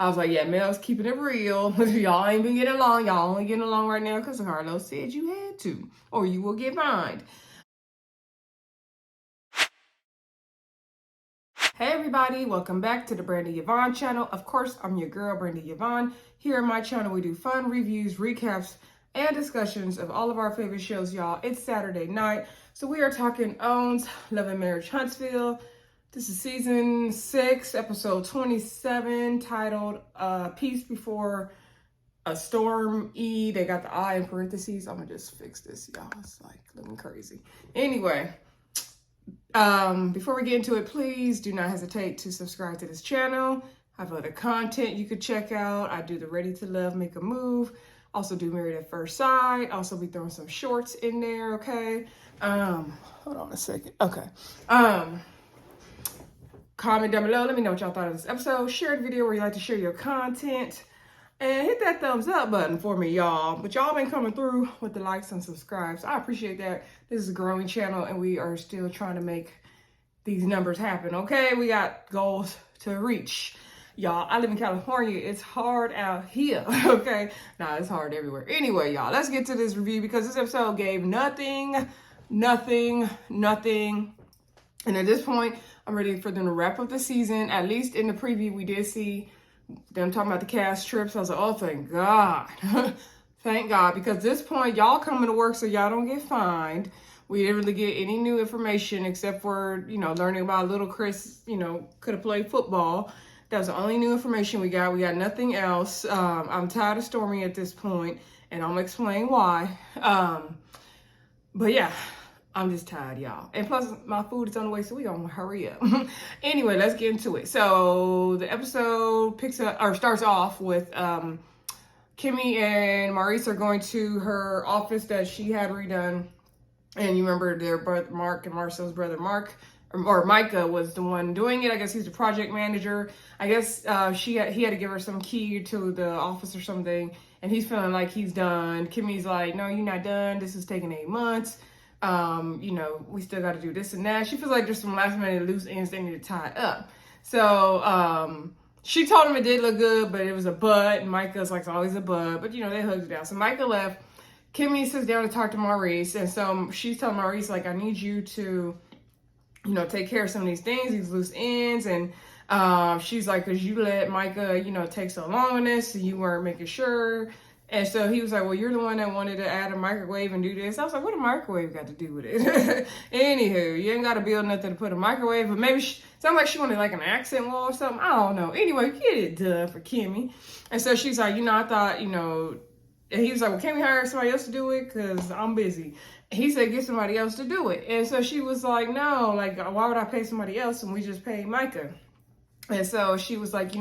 I was like, yeah, Mel's keeping it real. Y'all ain't been getting along. Y'all only getting along right now because Carlos said you had to, or you will get fined. Hey everybody, welcome back to the Brandy Yvonne channel. Of course, I'm your girl, Brandy Yvonne. Here on my channel, we do fun reviews, recaps, and discussions of all of our favorite shows, y'all. It's Saturday night, so we are talking Owns, Love and Marriage Huntsville. This is season 6, episode 27, titled Peace Before a Storm E. They got the I in parentheses. I'm gonna just fix this, y'all. It's like looking crazy. Anyway, before we get into it, please do not hesitate to subscribe to this channel. I have other content you could check out. I do the Ready to Love, Make a Move. Also do Married at First Sight. Also be throwing some shorts in there, okay? Hold on a second. Okay. Comment down below. Let me know what y'all thought of this episode. Share the video where you like to share your content. And hit that thumbs up button for me, y'all. But y'all been coming through with the likes and subscribes. I appreciate that. This is a growing channel, and we are still trying to make these numbers happen, okay? We got goals to reach. Y'all, I live in California. It's hard out here, okay? Nah, it's hard everywhere. Anyway, y'all, let's get to this review because this episode gave nothing. And at this point, I'm ready for them to wrap up the season. At least in the preview, we did see them talking about the cast trips. I was like, oh, thank God. Thank God. Because at this point, y'all coming to work so y'all don't get fined. We didn't really get any new information except for, learning about little Chris, could have played football. That was the only new information we got. We got nothing else. I'm tired of Stormy at this point, and I'm going to explain why. But yeah. I'm just tired, y'all. And plus, my food is on the way, so we gonna hurry up. Anyway, let's get into it. So the episode starts off with Kimmy and Maurice are going to her office that she had redone. And you remember their brother Mark and Marcel's brother Mark, or Micah was the one doing it. I guess he's the project manager. I guess he had to give her some key to the office or something. And he's feeling like he's done. Kimmy's like, no, you're not done. This is taking 8 months. We still got to do this and that. She feels like there's some last minute loose ends they need to tie up. So, she told him it did look good, but it was a but. And Micah's like, it's always a but. But, they hugged it out. So Micah left. Kimmy sits down to talk to Maurice. And so she's telling Maurice, like, I need you to, take care of some of these things, these loose ends. And she's like, because you let Micah, take so long on this. So you weren't making sure. And so he was like, well, you're the one that wanted to add a microwave and do this. I was like, what a microwave got to do with it? Anywho, you ain't got to build nothing to put a microwave. But maybe sounds like she wanted like an accent wall or something. I don't know. Anyway, get it done for Kimmy. And so she's like, I thought, and he was like, well, can we hire somebody else to do it? Because I'm busy. He said, get somebody else to do it. And so she was like, no, like, why would I pay somebody else when we just paid Micah? And so she was like,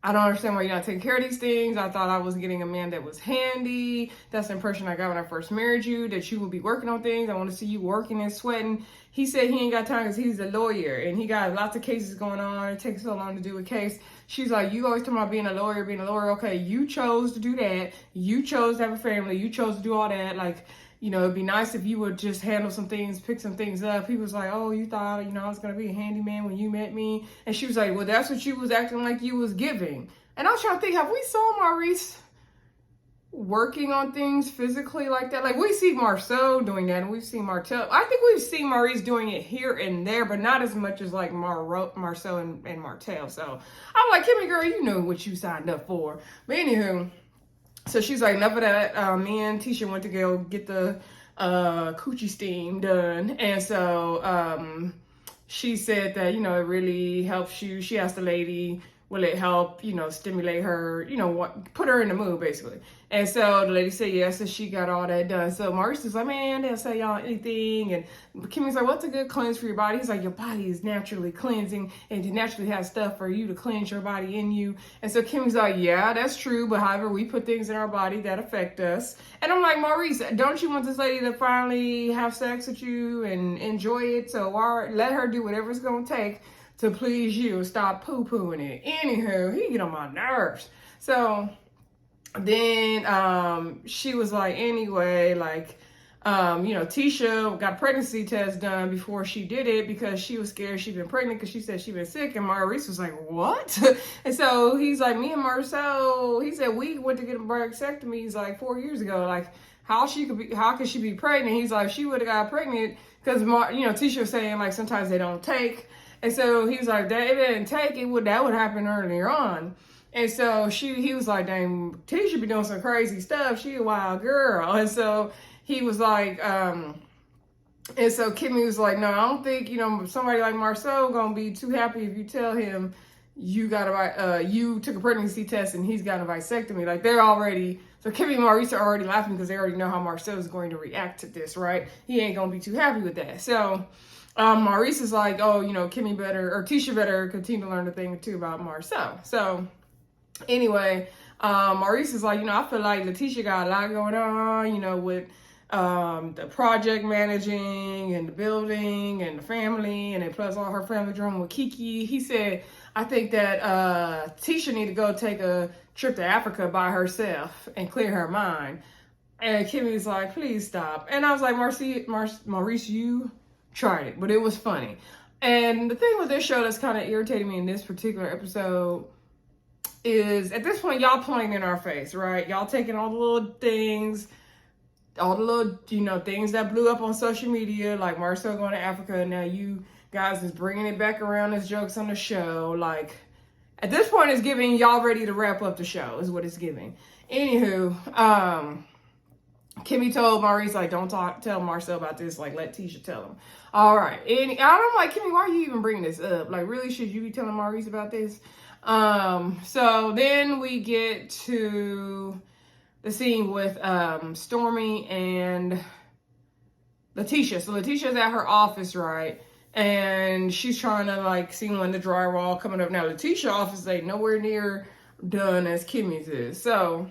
I don't understand why you're not taking care of these things. I thought I was getting a man that was handy. That's the impression I got when I first married you, that you would be working on things. I want to see you working and sweating. He said he ain't got time because he's a lawyer and he got lots of cases going on. It takes so long to do a case. She's like, you always talking about being a lawyer. Okay, you chose to do that. You chose to have a family. You chose to do all that. Like, it'd be nice if you would just handle some things, pick some things up. He was like, oh, you thought, I was going to be a handyman when you met me. And she was like, well, that's what you was acting like you was giving. And I was trying to think, have we saw Maurice working on things physically like that? Like, we see Marceau doing that, and we've seen Martel. I think we've seen Maurice doing it here and there, but not as much as like Marceau and Martel. So I'm like, Kimmy, girl, you know what you signed up for. But anywho, so she's like, enough of that. Me and Tisha went to go get the coochie steam done. And so she said that, it really helps you. She asked the lady, will it help, stimulate her, put her in the mood, basically. And so the lady said yes, and she got all that done. So Maurice is like, man, they'll say y'all anything. And Kimmy's like, what's a good cleanse for your body? He's like, your body is naturally cleansing, and it naturally has stuff for you to cleanse your body in you. And so Kimmy's like, yeah, that's true. But however, we put things in our body that affect us. And I'm like, Maurice, don't you want this lady to finally have sex with you and enjoy it? So let her do whatever it's going to take to please you. Stop poo-pooing it. Anywho, he get on my nerves. So then she was like, anyway, like, Tisha got a pregnancy test done before she did it because she was scared she'd been pregnant because she said she'd been sick. And Maurice was like, what? And so he's like, me and Marcel, he said, we went to get a vasectomy like 4 years ago. Like, how could she be pregnant? He's like, she would have got pregnant because, Tisha was saying like sometimes they don't take. And so he was like, if they didn't take it, that would happen earlier on. And so he was like, dang, Tisha be doing some crazy stuff. She a wild girl. And so he was like, and so Kimmy was like, no, I don't think, somebody like Marcel gonna be too happy if you tell him you took a pregnancy test and he's got a vasectomy. Like so Kimmy and Maurice are already laughing because they already know how Marcel is going to react to this, right? He ain't gonna be too happy with that. So Maurice is like, oh, Tisha better continue to learn a thing or two about Marcel. So anyway, Maurice is like, I feel like Letitia got a lot going on, with the project managing and the building and the family, and then plus all her family drama with Kiki. He said, I think that Tisha need to go take a trip to Africa by herself and clear her mind. And Kimmy's like, please stop. And I was like, Maurice, you tried it, but it was funny. And the thing with this show that's kind of irritating me in this particular episode is at this point, y'all playing in our face, right? Y'all taking all the little things, things that blew up on social media, like Marcel going to Africa, and now you guys is bringing it back around as jokes on the show. Like, at this point, it's giving y'all ready to wrap up the show, is what it's giving. Anywho, Kimmy told Maurice, like, don't tell Marcel about this, like, let Tisha tell him. All right. And I'm like, Kimmy, why are you even bringing this up? Like, really, should you be telling Maurice about this? So then we get to the scene with Stormy and Letitia. So Letitia's at her office, right? And she's trying to like see when the drywall coming up. Now Letitia's office ain't nowhere near done as Kimmy's is. So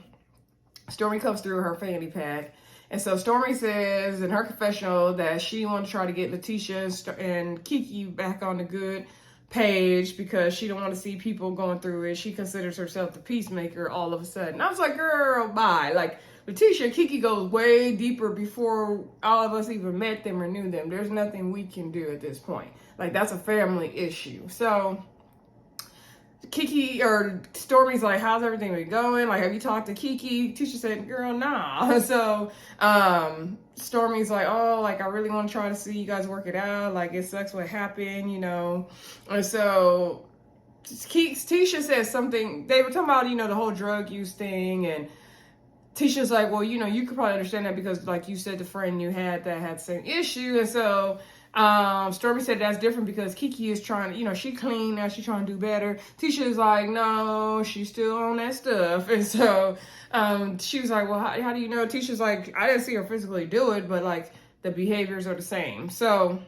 Stormy comes through her fanny pack. And so Stormy says in her confessional that she wants to try to get Letitia and Kiki back on the good page because she don't want to see people going through it. She considers herself the peacemaker all of a sudden. I was like, girl, bye. Like, Letitia and Kiki goes way deeper before all of us even met them or knew them. There's nothing we can do at this point. Like, that's a family issue. So Stormy's like, how's everything been going? Like, have you talked to Kiki? Tisha said, girl, nah. So Stormy's like, oh, like, I really want to try to see you guys work it out. Like, it sucks what happened, And so Tisha says something. They were talking about, the whole drug use thing. And Tisha's like, well, you could probably understand that because, like you said, the friend you had that had the same issue. And so Stormy said that's different because Kiki is trying to, she clean now, she's trying to do better. Tisha's like, no, she's still on that stuff. And so she was like, well, how do you know? Tisha's like, I didn't see her physically do it, but like the behaviors are the same. So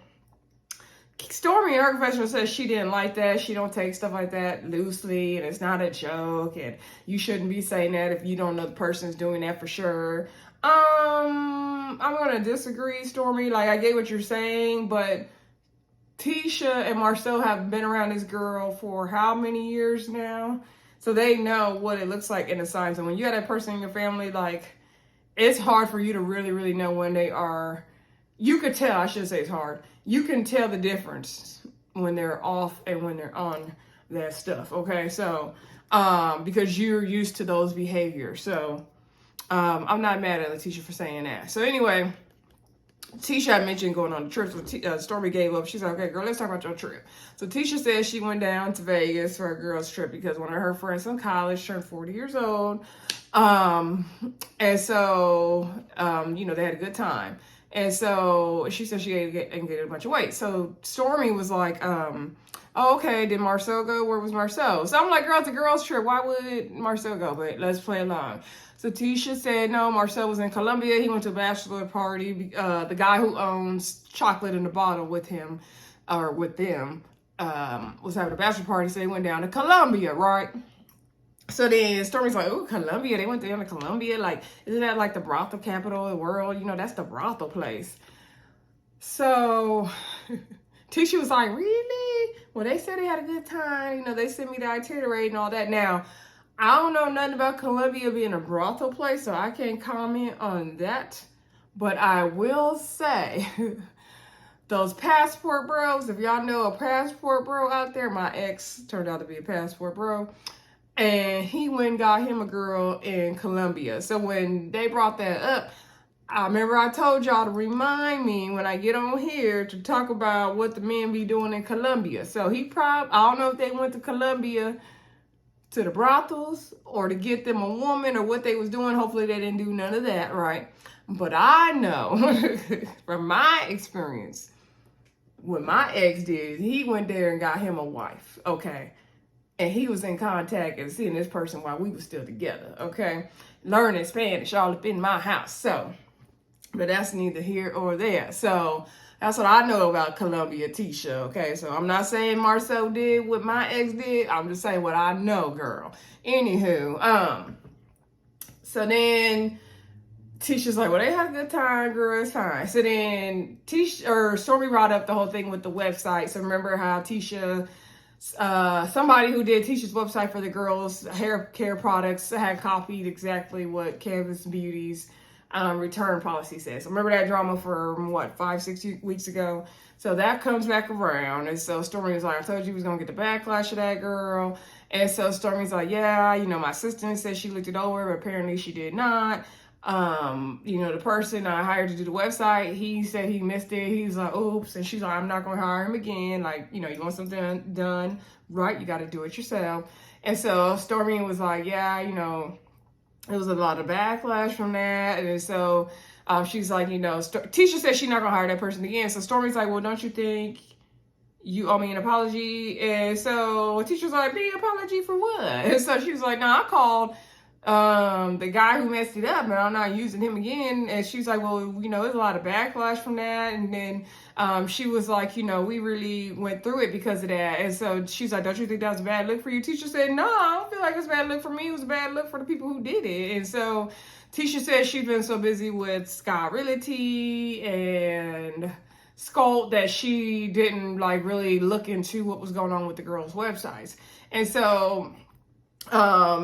Stormy in her confessional says she didn't like that. She don't take stuff like that loosely, and it's not a joke, and you shouldn't be saying that if you don't know the person's doing that for sure. I'm gonna disagree, Stormy. Like, I get what you're saying, but Tisha and Marcel have been around this girl for how many years now? So they know what it looks like in the signs. And when you have that person in your family, like, it's hard for you to really, really know when they are. You could tell, I should say it's hard. You can tell the difference when they're off and when they're on that stuff, okay? So, because you're used to those behaviors. So, I'm not mad at Letitia for saying that. So anyway, Tisha had mentioned going on the trip. So Stormy gave up. She's like, okay, girl, let's talk about your trip. So Tisha says she went down to Vegas for a girl's trip because one of her friends from college turned 40 years old. And so, they had a good time. And so she said she gained a bunch of weight. So Stormy was like, oh, okay, did Marcel go? Where was Marcel? So I'm like, girl, it's a girl's trip. Why would Marcel go? But let's play along. So Tisha said, no, Marcel was in Colombia. He went to a bachelor party. The guy who owns Chocolate in the Bottle with him, or with them, was having a bachelor party. So they went down to Colombia, right? So then Stormy's like, oh, Colombia. They went down to Colombia. Like, isn't that like the brothel capital of the world? That's the brothel place. So Tisha was like, really? Well, they said they had a good time. They sent me the itinerary and all that. Now, I don't know nothing about Colombia being a brothel place, so I can't comment on that. But I will say, those passport bros, if y'all know a passport bro out there, my ex turned out to be a passport bro. And he went and got him a girl in Colombia. So when they brought that up, I remember I told y'all to remind me when I get on here to talk about what the men be doing in Colombia. So I don't know if they went to Colombia to the brothels or to get them a woman or what they was doing. Hopefully they didn't do none of that, right? But I know from my experience, what my ex did, he went there and got him a wife, okay? And he was in contact and seeing this person while we were still together, okay? Learning Spanish all up in my house. So, but that's neither here or there. So that's what I know about Colombia, Tisha, okay? So I'm not saying Marcel did what my ex did. I'm just saying what I know, girl. Anywho, so then Tisha's like, well, they had a good time, girl, it's fine. So then Stormy brought up the whole thing with the website. So remember how Tisha, somebody who did Tisha's website for the girls' hair care products had copied exactly what Canvas Beauty's return policy says. So remember that drama from 5-6 weeks ago? So that comes back around. And so Stormy was like, I told you he was going to get the backlash of that girl. And so Stormy's like, yeah, my assistant said she looked it over, but apparently she did not. The person I hired to do the website, he said he missed it. He's like, oops. And she's like, I'm not going to hire him again. Like, you want something done right, you got to do it yourself. And so Stormy was like, yeah, it was a lot of backlash from that. And so she's like, Tisha said she's not going to hire that person again. So Stormy's like, well, don't you think you owe me an apology? And so Tisha's like, the apology for what? And so she was like, no, I called the guy who messed it up, and I'm not using him again. And she's like, well, there's a lot of backlash from that. And then she was like, we really went through it because of that. And so she's like, don't you think that was a bad look for you? Tisha said, no, I don't feel like it's a bad look for me. It was a bad look for the people who did it. And so Tisha said she's been so busy with Sky Realty and Sculpt that she didn't really look into what was going on with the girls' websites. And so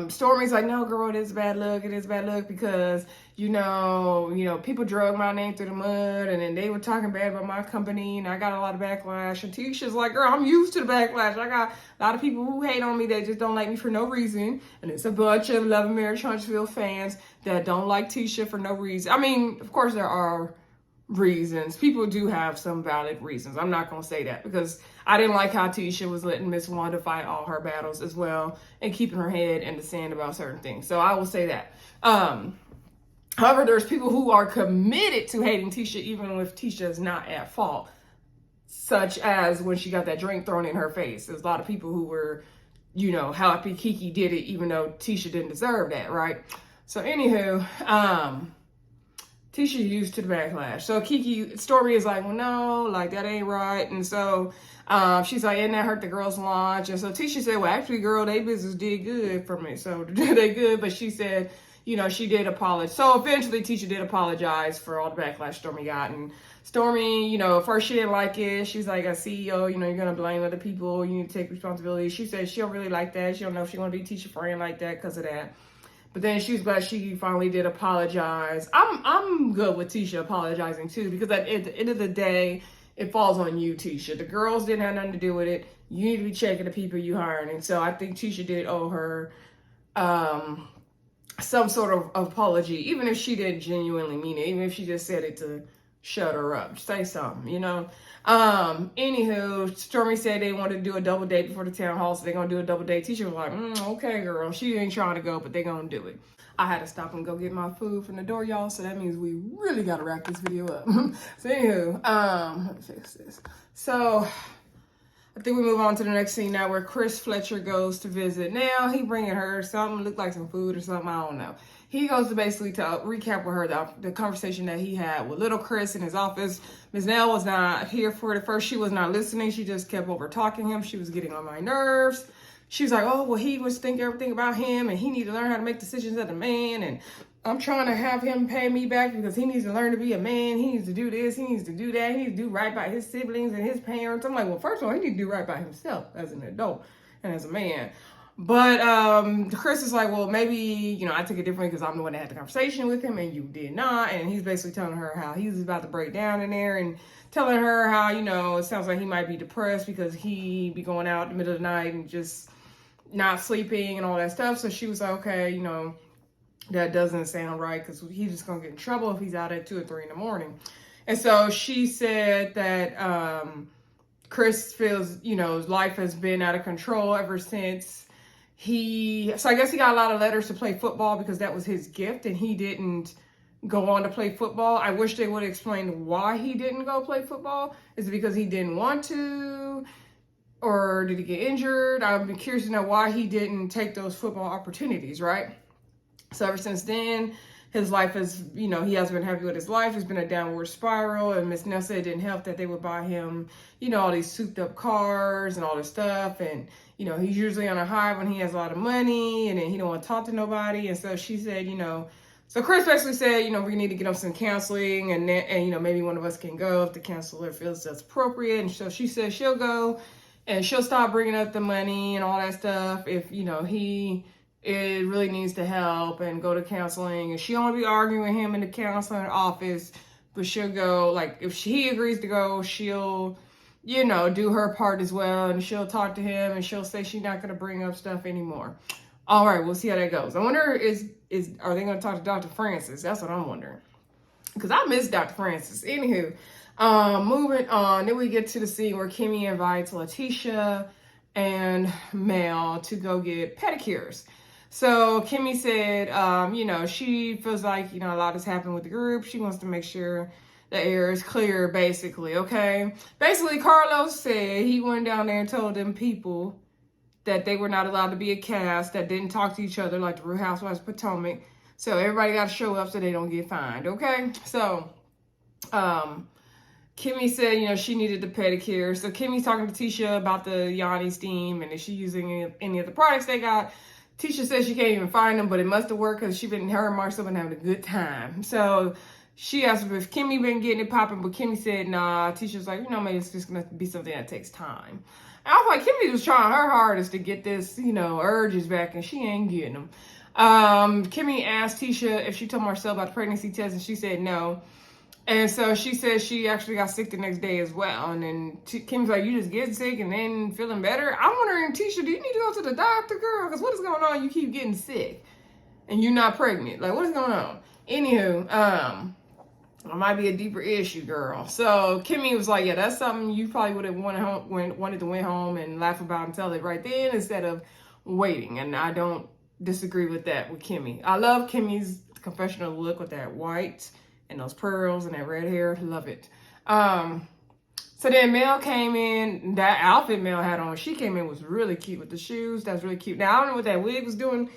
Stormy's like, no, girl, it is bad luck. It is bad luck because, people drug my name through the mud, and then they were talking bad about my company, and I got a lot of backlash. And Tisha's like, girl, I'm used to the backlash. I got a lot of people who hate on me that just don't like me for no reason. And it's a bunch of Love and Marriage Huntsville fans that don't like Tisha for no reason. I mean, of course there are reasons. People do have some valid reasons. I'm not going to say that because I didn't like how Tisha was letting Miss Wanda fight all her battles as well and keeping her head in the sand about certain things. So I will say that. However, there's people who are committed to hating Tisha even if Tisha is not at fault, such as when she got that drink thrown in her face. There's a lot of people who were, happy Kiki did it even though Tisha didn't deserve that, right? So anywho, Tisha used to the backlash. So Stormy is like, well, no, that ain't right. And so she's like, and that hurt the girls' launch. And so Tisha said, well, actually, girl, they business did good for me. So they good. But she said, she did apologize. So eventually Tisha did apologize for all the backlash Stormy got. And Stormy, at first she didn't like it. She's like, a CEO, you're going to blame other people. You need to take responsibility. She said she don't really like that. She don't know if she want to be Tisha's friend like that because of that. But then she was glad she finally did apologize. I'm good with Tisha apologizing too, because at the end of the day, it falls on you, Tisha. The girls didn't have nothing to do with it. You need to be checking the people you hiring. And so I think Tisha did owe her some sort of apology, even if she didn't genuinely mean it, even if she just said it to shut her up. Say something, Anywho, Stormy said they wanted to do a double date before the town hall, so they're going to do a double date. Tisha was like, okay, girl. She ain't trying to go, but they're going to do it. I had to stop and go get my food from the door, y'all, so that means we really got to wrap this video up. So anywho, let me fix this. So I think we move on to the next scene now where Chris Fletcher goes to visit. Now he bringing her something, looked like some food or something, I don't know. He goes to basically to recap with her the conversation that he had with little Chris in his office. Ms. Nell was not here for it at first. She was not listening. She just kept over talking him. She was getting on my nerves. She was like, oh, well, he was thinking everything about him and he needs to learn how to make decisions as a man. And I'm trying to have him pay me back because he needs to learn to be a man. He needs to do this. He needs to do that. He needs to do right by his siblings and his parents. I'm like, well, first of all, he needs to do right by himself as an adult and as a man. But Chris is like, well, maybe, you know, I took it differently because I'm the one that had the conversation with him and you did not. And he's basically telling her how he's about to break down in there and telling her how, you know, it sounds like he might be depressed because he be going out in the middle of the night and just not sleeping and all that stuff. So she was like, okay, you know, that doesn't sound right because he's just going to get in trouble if he's out at 2 or 3 in the morning. And so she said that Chris feels, you know, his life has been out of control ever since so I guess he got a lot of letters to play football because that was his gift and he didn't go on to play football. I wish they would have explained why he didn't go play football. Is it because he didn't want to? Or did he get injured? I'd be curious to know why he didn't take those football opportunities, right? So ever since then, his life is, you know, he hasn't been happy with his life. It's been a downward spiral. And Miss Nell said it didn't help that they would buy him, you know, all these souped up cars and all this stuff. And, you know, he's usually on a high when he has a lot of money and then he don't want to talk to nobody. And so she said, you know, so Chris basically said, you know, we need to get him some counseling and you know, maybe one of us can go if the counselor feels that's appropriate. And so she said she'll go and she'll stop bringing up the money and all that stuff if, you know, it really needs to help and go to counseling. And she won't be arguing with him in the counseling office, but she'll go, like, if he agrees to go, she'll, you know, do her part as well. And she'll talk to him and she'll say she's not going to bring up stuff anymore. All right, we'll see how that goes. I wonder, are they going to talk to Dr. Francis? That's what I'm wondering. Because I miss Dr. Francis. Anywho, moving on. Then we get to the scene where Kimmy invites Letitia and Mel to go get pedicures. So Kimmy said, you know, she feels like, you know, a lot has happened with the group. She wants to make sure the air is clear, basically, okay? Basically, Carlos said he went down there and told them people that they were not allowed to be a cast that didn't talk to each other like the Real Housewives of Potomac. So everybody got to show up so they don't get fined, okay? So Kimmy said, you know, she needed the pedicure. So Kimmy's talking to Tisha about the Yanni steam and is she using any of the products they got. Tisha says she can't even find them, but it must have worked because her and Marcel been having a good time. So she asked if Kimmy been getting it popping, but Kimmy said, nah. Tisha's like, you know, maybe it's just going to be something that takes time. And I was like, Kimmy was trying her hardest to get this, you know, urges back, and she ain't getting them. Kimmy asked Tisha if she told Marcel about the pregnancy test, and she said no. And so she said she actually got sick the next day as well. And then Kim's like, you just get sick and then feeling better? I'm wondering, Tisha, do you need to go to the doctor, girl? Because what is going on? You keep getting sick and you're not pregnant. Like, what is going on? Anywho, it might be a deeper issue, girl. So Kimmy was like, yeah, that's something you probably would have wanted to went home and laugh about and tell it right then instead of waiting. And I don't disagree with that with Kimmy. I love Kimmy's confessional look with that white and those pearls and that red hair. Love it. So then Mel came in. That outfit Mel had on, she came in, was really cute with the shoes. That's really cute. Now, I don't know what that wig was doing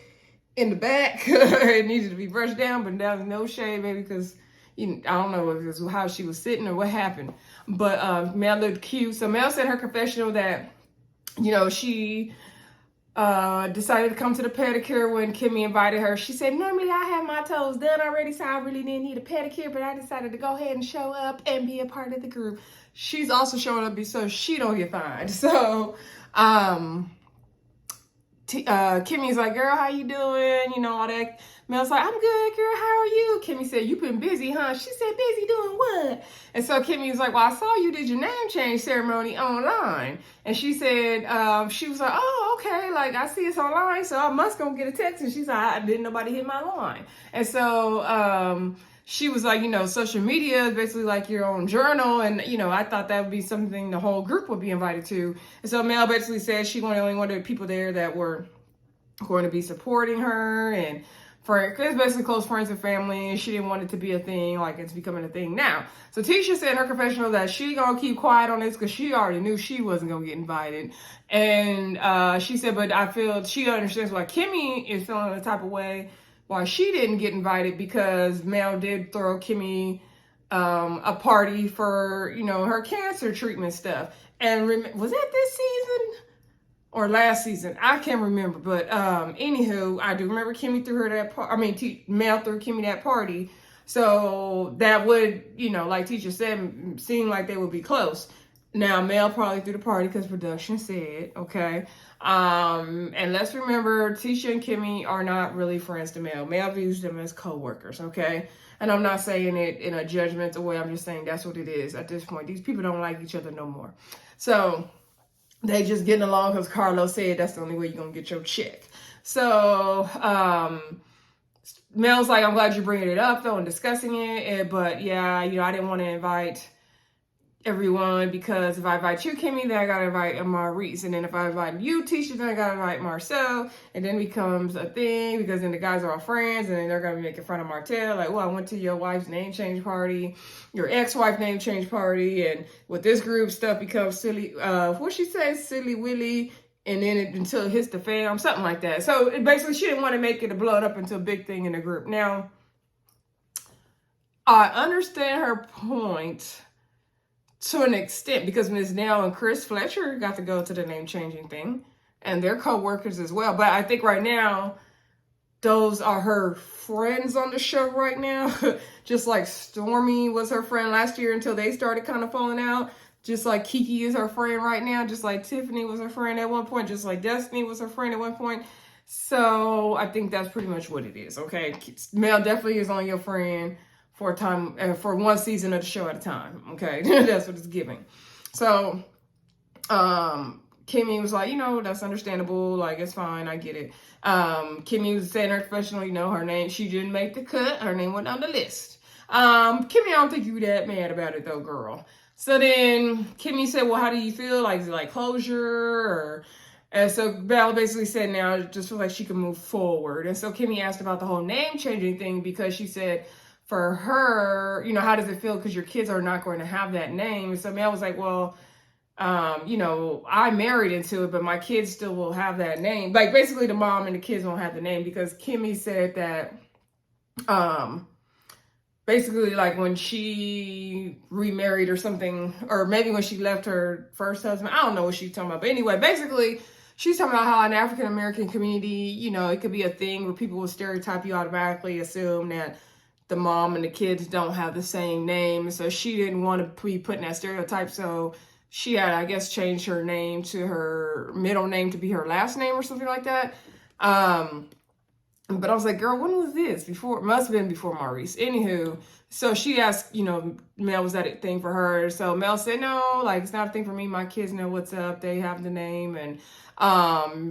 in the back. It needed to be brushed down, but that was no shade, baby, because I don't know if it was how she was sitting or what happened. But Mel looked cute. So Mel said her confessional that, you know, she decided to come to the pedicure when Kimmy invited her. She said, normally I have my toes done already, so I really didn't need a pedicure, but I decided to go ahead and show up and be a part of the group. She's also showing up so she don't get fined. So Kimmy's like, girl, how you doing? You know, all that. Mel's like, I'm good, girl. How are you? Kimmy said, you been busy, huh? She said, busy doing what? And so Kimmy was like, well, I saw you did your name change ceremony online. And she said, she was like, oh, okay. Like, I see it's online, so I must go get a text. And she's like, I didn't nobody hit my line. And so she was like, you know, social media is basically like your own journal. And, you know, I thought that would be something the whole group would be invited to. And so Mel basically said she only wanted people there that were going to be supporting her and it's basically close friends and family, and she didn't want it to be a thing like it's becoming a thing now. So Tisha said in her confessional that she gonna keep quiet on this because she already knew she wasn't gonna get invited. And she said, but I feel she understands why Kimmy is feeling the type of way why she didn't get invited, because Mel did throw Kimmy a party for, you know, her cancer treatment stuff. And was that this season? Or last season, I can't remember, but anywho, I do remember Kimmy threw her that Mel threw Kimmy that party, so that would, you know, like Tisha said, seem like they would be close. Now, Mel probably threw the party because production said, okay. And let's remember, Tisha and Kimmy are not really friends to Mel. Mel views them as co-workers, okay? And I'm not saying it in a judgmental way. I'm just saying that's what it is at this point. These people don't like each other no more. So they just getting along because Carlos said that's the only way you're going to get your check. So Mel's like, I'm glad you're bringing it up, though, and discussing it. But, yeah, you know, I didn't want to invite everyone, because if I invite you, Kimmy, then I gotta invite Maurice, and then if I invite you, Tisha, then I gotta invite Marcel, and then it becomes a thing, because then the guys are all friends, and then they're gonna be making fun of Martel, like, well, I went to your wife's name change party, your ex-wife name change party, and with this group, stuff becomes silly, what she says, silly willy, and then until it hits the fan, something like that. So basically, she didn't want to make it a blow up into a big thing in the group. Now, I understand her point to an extent, because Ms. Nell and Chris Fletcher got to go to the name changing thing, and they're co-workers as well. But I think right now, those are her friends on the show right now. Just like Stormy was her friend last year until they started kind of falling out. Just like Kiki is her friend right now. Just like Tiffany was her friend at one point. Just like Destiny was her friend at one point. So I think that's pretty much what it is, okay? Mel definitely is on your friend for a time, for one season of the show at a time, okay? That's what it's giving. So, Kimmy was like, you know, that's understandable, like, it's fine, I get it. Kimmy was saying her professional, you know, her name, she didn't make the cut, her name went on the list. Kimmy, I don't think you were that mad about it, though, girl. So then, Kimmy said, well, how do you feel? Like, is it like closure, or... And so Bella basically said now, it just feels like she can move forward. And so Kimmy asked about the whole name changing thing, because she said, for her, you know, how does it feel? Because your kids are not going to have that name. So Mel was like, well, you know, I married into it, but my kids still will have that name. Like, basically the mom and the kids won't have the name, because Kimmy said that, basically, like, when she remarried or something, or maybe when she left her first husband, I don't know what she's talking about. But anyway, basically, she's talking about how in African-American community, you know, it could be a thing where people will stereotype you, automatically assume that the mom and the kids don't have the same name. So she didn't want to be put in that stereotype. So she had, I guess, changed her name to her middle name to be her last name or something like that. But I was like, girl, when was this? Before, must have been before Maurice. Anywho, so she asked, you know, Mel, was that a thing for her? So Mel said, no, like, it's not a thing for me. My kids know what's up. They have the name. And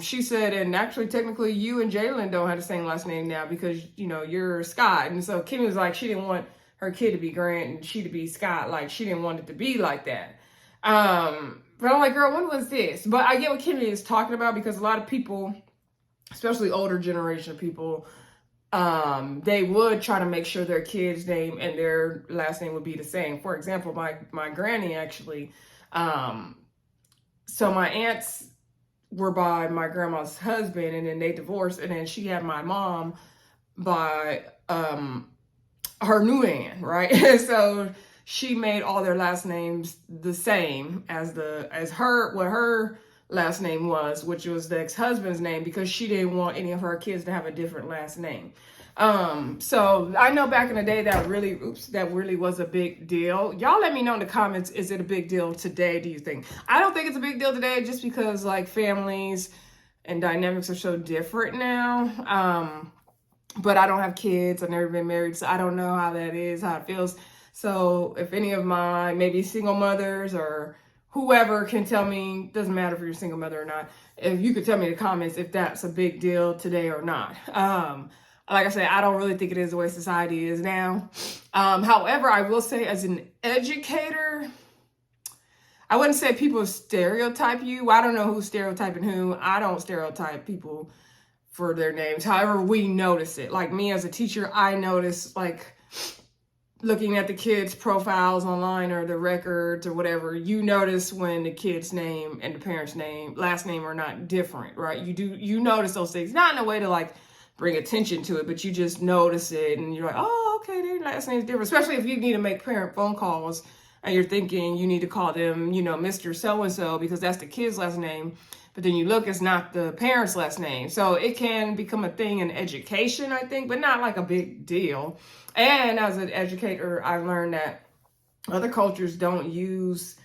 she said, and actually, technically, you and Jalen don't have the same last name now, because, you know, you're Scott. And so Kimmy was like, she didn't want her kid to be Grant and she to be Scott. Like, she didn't want it to be like that. But I'm like, girl, when was this? But I get what Kimmy is talking about, because a lot of people, especially older generation of people, they would try to make sure their kid's name and their last name would be the same. For example, my granny actually, so my aunts were by my grandma's husband, and then they divorced, and then she had my mom by her new man, right? So she made all their last names the same as what her last name was, which was the ex-husband's name, because she didn't want any of her kids to have a different last name. So I know back in the day that really was a big deal. Y'all let me know in the comments, is it a big deal today, do you think? I don't think it's a big deal today, just because, like, families and dynamics are so different now. But I don't have kids, I've never been married, so I don't know how that is, how it feels. So if any of my maybe single mothers or whoever can tell me, doesn't matter if you're a single mother or not, if you could tell me in the comments if that's a big deal today or not. Like I said, I don't really think it is the way society is now. However, I will say, as an educator, I wouldn't say people stereotype you. I don't know who's stereotyping who. I don't stereotype people for their names. However, we notice it. Like, me as a teacher, I notice, like, looking at the kids' profiles online or the records or whatever, you notice when the kid's name and the parent's name, last name, are not different, right? You notice those things, not in a way to, like, bring attention to it, but you just notice it, and you're like, oh, okay, their last name's different. Especially if you need to make parent phone calls and you're thinking you need to call them, you know, Mr. So-and-so, because that's the kid's last name. But then you look, it's not the parent's last name. So it can become a thing in education, I think, but not like a big deal. And as an educator, I learned that other cultures don't use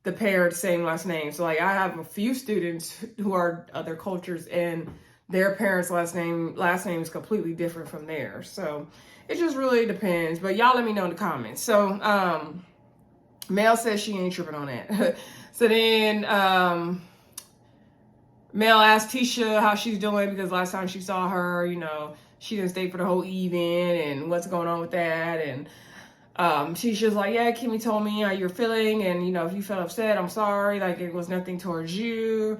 the parents' same last name. So like I have a few students who are other cultures and their parents' last name is completely different from theirs. So it just really depends. But y'all let me know in the comments. So Mel says she ain't tripping on that. So then Mel asked Tisha how she's doing because last time she saw her, you know, she didn't stay for the whole event and what's going on with that. And Tisha's like, yeah, Kimmy told me how you're feeling, and you know, if you felt upset, I'm sorry. Like it was nothing towards you.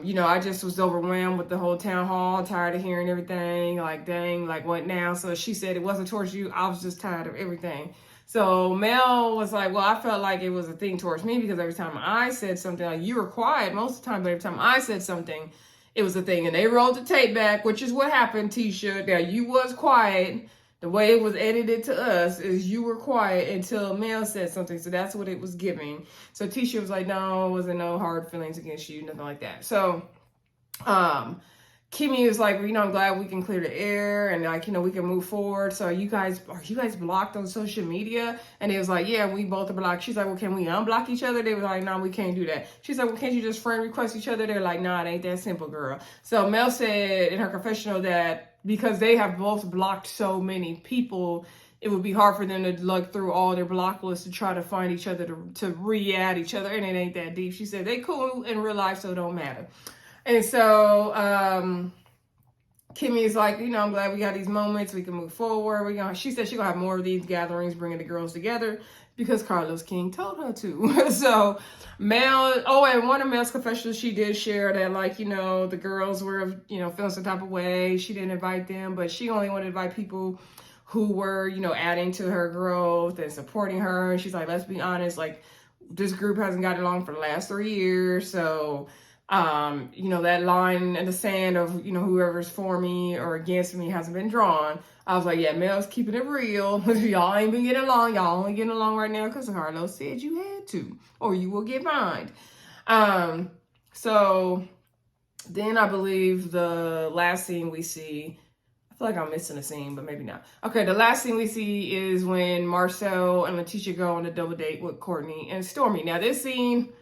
You know, I just was overwhelmed with the whole town hall, tired of hearing everything. Like, dang, like what now? So she said it wasn't towards you. I was just tired of everything. So Mel was like, well, I felt like it was a thing towards me because every time I said something, like you were quiet most of the time, but every time I said something, it was a thing. And they rolled the tape back, which is what happened, Tisha. Now you was quiet. The way it was edited to us is you were quiet until Mel said something. So that's what it was giving. So Tisha was like, no, it wasn't no hard feelings against you, nothing like that. So Kimmy was like, well, you know, I'm glad we can clear the air and like, you know, we can move forward. So are you guys blocked on social media? And it was like, yeah, we both are blocked. She's like, well, can we unblock each other? They were like, no, we can't do that. She's like, well, can't you just friend request each other? They're like, nah, it ain't that simple, girl. So Mel said in her confessional that because they have both blocked so many people, it would be hard for them to look through all their block lists to try to find each other, to re-add each other. And it ain't that deep. She said, they cool in real life, so it don't matter. And so Kimmy is like, you know, I'm glad we got these moments. We can move forward. She said she's going to have more of these gatherings, bringing the girls together because Carlos King told her to. So Mel, and one of Mel's confessions, she did share that, like, you know, the girls were, you know, feeling some type of way. She didn't invite them, but she only wanted to invite people who were, you know, adding to her growth and supporting her. And she's like, let's be honest, like, this group hasn't gotten along for the last 3 years. So you know, that line in the sand of, you know, whoever's for me or against me hasn't been drawn. I was like, yeah, Mel's keeping it real. Y'all ain't been getting along. Y'all only getting along right now because Carlos said you had to, or you will get fined. So then I believe the last scene we see, I feel like I'm missing a scene, but maybe not. Okay, the last scene we see is when Marcel and Letitia go on a double date with Courtney and Stormy. Now this scene,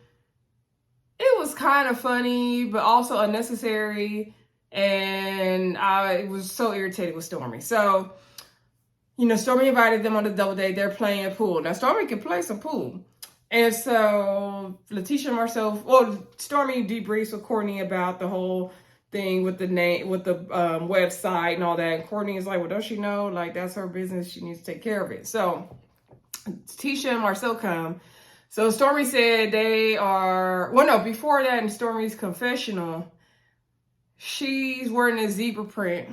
it was kind of funny, but also unnecessary. And I was so irritated with Stormy. So, you know, Stormy invited them on the double date. They're playing pool. Now, Stormy can play some pool. And so Letitia and Marcel, Stormy debriefs with Courtney about the whole thing with the name, with the website and all that. And Courtney is like, well, don't she know? Like, that's her business. She needs to take care of it. So Tisha and Marcel come. So Stormy said before that in Stormy's confessional, she's wearing a zebra print,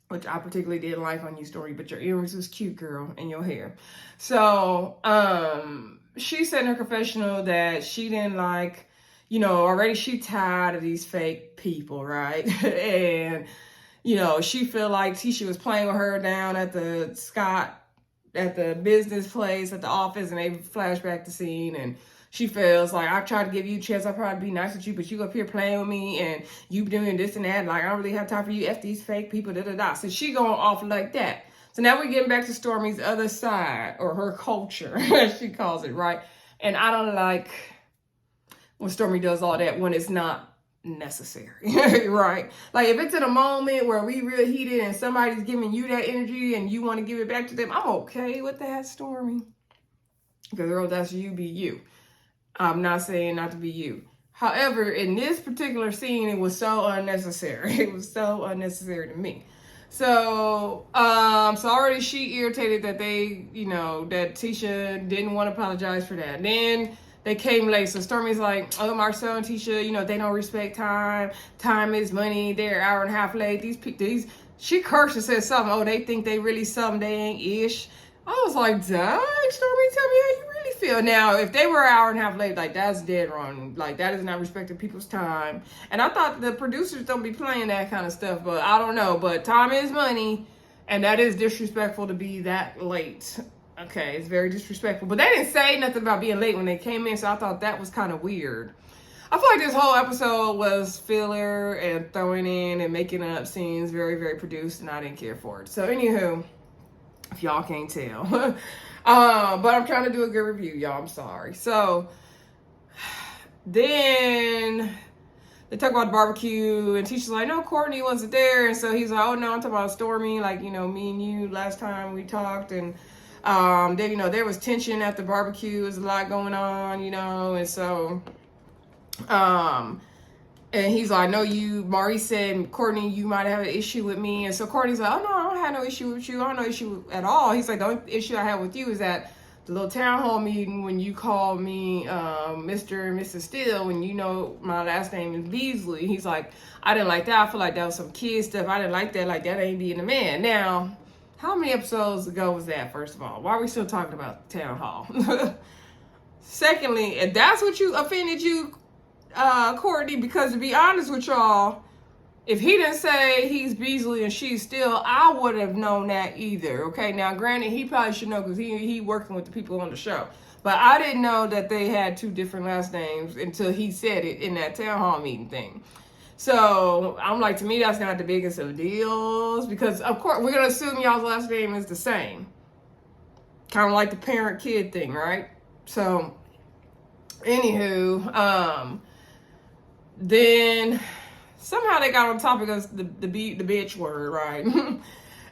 which I particularly didn't like on you, Stormy, but your earrings was cute, girl, and your hair. So she said in her confessional that she didn't like, you know, already she tired of these fake people, right? And, you know, she feel like Tisha was playing with her down at the business place, at the office, and they flash back the scene, and she feels like, I tried to give you a chance, I tried to be nice with you, but you up here playing with me, and you doing this and that, like, I don't really have time for you, F these fake people, da-da-da. So she going off like that. So now we're getting back to Stormy's other side, or her culture, as she calls it, right? And I don't like when Stormy does all that when it's not necessary, right? Like if it's in a moment where we really heated and somebody's giving you that energy and you want to give it back to them, I'm okay with that, Stormy. Because girl, that's you, be you. I'm not saying not to be you. However, in this particular scene, it was so unnecessary. It was so unnecessary to me. So, so already she irritated that they, you know, that Tisha didn't want to apologize for that. Then they came late. So Stormy's like, oh, Marcel and Tisha, you know, they don't respect time. Time is money. They're an hour and a half late. She cursed and said something. Oh, they think they really something they ain't ish. I was like, dang, Stormy, tell me how you really feel. Now, if they were an hour and a half late, like, that's dead wrong. Like, that is not respecting people's time. And I thought the producers don't be playing that kind of stuff, but I don't know. But time is money, and that is disrespectful to be that late. Okay, it's very disrespectful. But they didn't say nothing about being late when they came in, so I thought that was kind of weird. I feel like this whole episode was filler and throwing in and making up scenes, very, very produced, and I didn't care for it. So, anywho, if y'all can't tell. But I'm trying to do a good review, y'all. I'm sorry. So, Then they talk about the barbecue, and Tisha's like, no, Courtney wasn't there. And so he's like, oh, no, I'm talking about Stormy, like, me and you last time we talked. And there was tension at the barbecue. There was a lot going on, and so, and he's like, no, Maurice said, Courtney, you might have an issue with me. And so Courtney's like, oh, no, I don't have no issue with you. I don't have no issue at all. He's like, the only issue I have with you is that the little town hall meeting when you called me Mr. and Mrs. Steele, when my last name is Beasley. He's like, I didn't like that. I feel like that was some kid stuff. I didn't like that. Like, that ain't being a man. Now, how many episodes ago was that, first of all? Why are we still talking about the town hall? Secondly, if that's what offended you, Courtney, because to be honest with y'all, if he didn't say he's Beasley and she's Steele, I would have known that either. Okay, now granted, he probably should know because he working with the people on the show. But I didn't know that they had two different last names until he said it in that town hall meeting thing. So I'm like, to me, that's not the biggest of deals because, of course, we're going to assume y'all's last name is the same. Kind of like the parent-kid thing, right? So, anywho, then somehow they got on topic of the bitch word, right?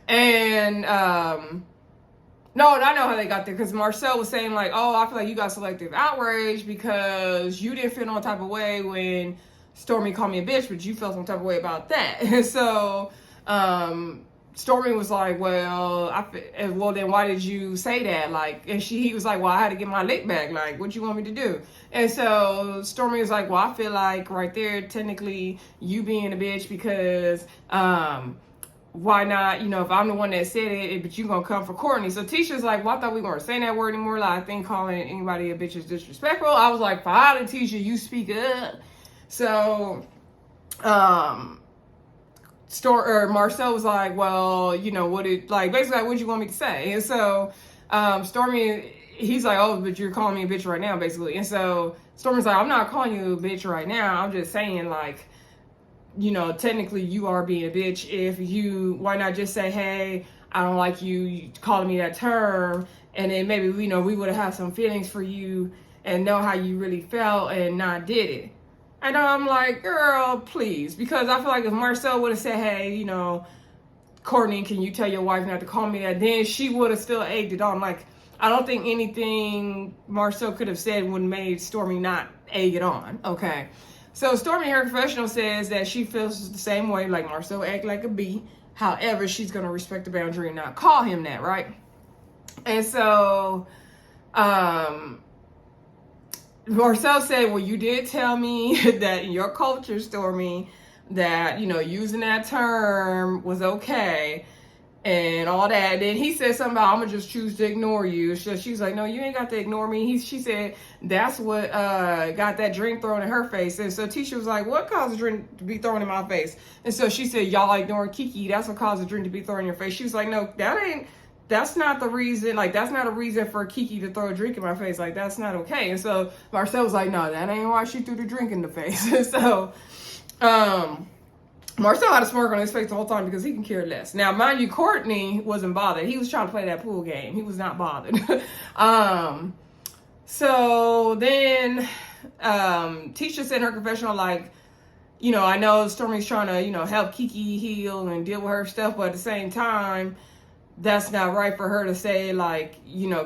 And, no, I know how they got there because Marcel was saying like, oh, I feel like you got selective outrage because you didn't feel no type of way when Stormy called me a bitch, but you felt some type of way about that. And so, Stormy was like, well, then why did you say that? Like, and he was like, well, I had to get my lick back. Like, what you want me to do? And so Stormy was like, well, I feel like right there, technically, you being a bitch because, why not, if I'm the one that said it, but you gonna come for Courtney. So Tisha's like, well, I thought we weren't saying that word anymore. Like, I think calling anybody a bitch is disrespectful. I was like, fine, Tisha, you speak up. So, Marcel was like, well, basically, what you want me to say? And so, Stormy, he's like, oh, but you're calling me a bitch right now, basically. And so Stormy's like, I'm not calling you a bitch right now. I'm just saying, like, technically you are being a bitch. Why not just say, hey, I don't like you calling me that term. And then maybe, we would have had some feelings for you and know how you really felt and not did it. And I'm like, girl, please. Because I feel like if Marcel would have said, hey, Courtney, can you tell your wife not to call me that? Then she would have still egged it on. Like, I don't think anything Marcel could have said would have made Stormy not egg it on. Okay. So Stormy, her confessional, says that she feels the same way. Like, Marcel act like a B. However, she's going to respect the boundary and not call him that, right? And so, Marcel said, well, you did tell me that in your culture, Stormy, that, using that term was okay and all that. Then he said something about, I'm going to just choose to ignore you. So she's like, no, you ain't got to ignore me. She said, that's what got that drink thrown in her face. And so Tisha was like, what caused the drink to be thrown in my face? And so she said, y'all ignoring Kiki. That's what caused the drink to be thrown in your face. She was like, no, that's not the reason. Like, that's not a reason for Kiki to throw a drink in my face. Like, that's not okay. And so Marcel was like, no, that ain't why she threw the drink in the face. And so, Marcel had a smirk on his face the whole time because he can care less. Now, mind you, Courtney wasn't bothered. He was trying to play that pool game. He was not bothered. So then, Tisha said in her confessional, like, I know Stormy's trying to, help Kiki heal and deal with her stuff, but at the same time, that's not right for her to say, like,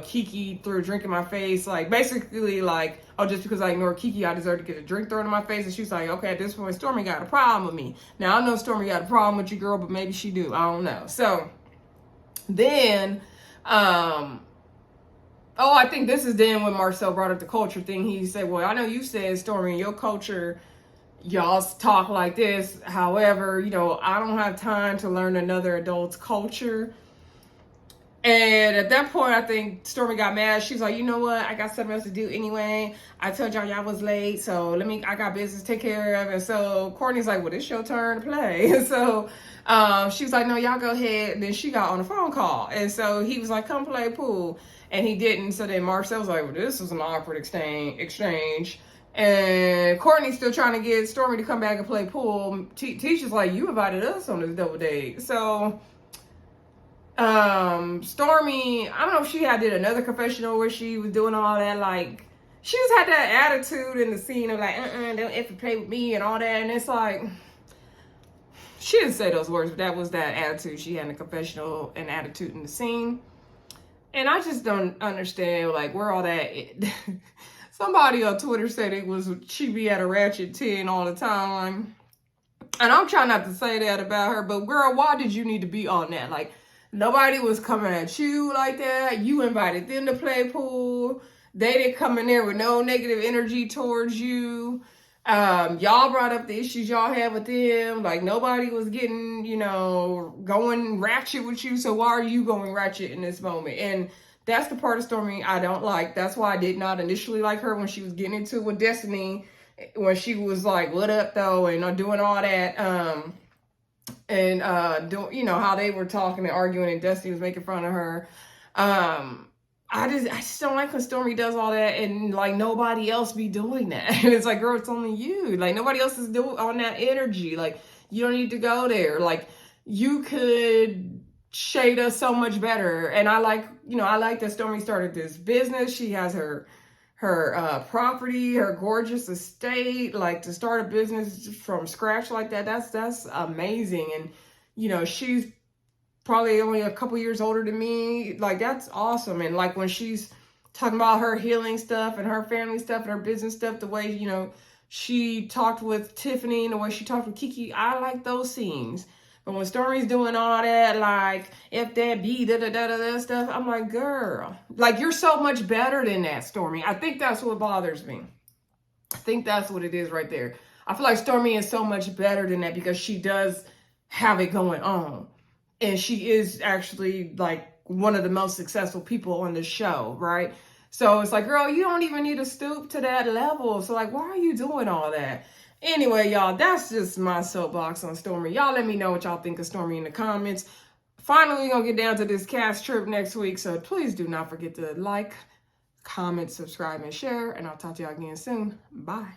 Kiki threw a drink in my face. Like, basically, like, oh, just because I ignored Kiki, I deserve to get a drink thrown in my face. And she's like, okay, at this point, Stormy got a problem with me. Now, I know Stormy got a problem with you, girl, but maybe she do. I don't know. So, then, I think this is then when Marcel brought up the culture thing. He said, well, I know you said, Stormy, in your culture, y'all talk like this. However, I don't have time to learn another adult's culture. And at that point, I think Stormy got mad. She's like, you know what? I got something else to do anyway. I told y'all was late, so I got business to take care of. And so Courtney's like, well, it's your turn to play. And so she was like, no, y'all go ahead. And then she got on a phone call. And so he was like, come play pool. And he didn't. So then Marcel was like, well, this was an awkward exchange. And Courtney's still trying to get Stormy to come back and play pool. Tisha's like, you invited us on this double date. So Stormy, I don't know if she did another confessional where she was doing all that, like, she just had that attitude in the scene of like, don't ever play with me and all that. And it's like, she didn't say those words, but that was that attitude she had in the confessional and attitude in the scene. And I just don't understand, like, where all that... Somebody on Twitter said she be at a ratchet 10 all the time. And I'm trying not to say that about her, but girl, why did you need to be on that? Like, nobody was coming at you like that. You invited them to play pool. They didn't come in there with no negative energy towards you. Y'all brought up the issues y'all had with them. Like, nobody was getting, going ratchet with you. So why are you going ratchet in this moment? And that's the part of Stormi I don't like. That's why I did not initially like her when she was getting into it with Destiny, when she was like, what up though, and doing all that. Doing, how they were talking and arguing and Destiny was making fun of her. I just don't like when Stormi does all that and like nobody else be doing that. And it's like, girl, it's only you. Like, nobody else is doing on that energy. Like, you don't need to go there. Like, you could shade us so much better. And I like that Stormi started this business. She has her property, her gorgeous estate. Like, to start a business from scratch like that, that's amazing. And she's probably only a couple years older than me. Like, that's awesome. And like, when she's talking about her healing stuff and her family stuff and her business stuff, the way she talked with Tiffany and the way she talked with Kiki, I like those scenes. But when Stormi's doing all that, like, if that be da stuff, I'm like, girl, like, you're so much better than that, Stormi. I think that's what bothers me. I think that's what it is right there. I feel like Stormi is so much better than that because she does have it going on. And she is actually, like, one of the most successful people on the show, right? So it's like, girl, you don't even need to stoop to that level. So, like, why are you doing all that? Anyway, y'all, that's just my soapbox on Stormi. Y'all let me know what y'all think of Stormi in the comments. Finally, we're going to get down to this cast trip next week. So please do not forget to like, comment, subscribe, and share. And I'll talk to y'all again soon. Bye.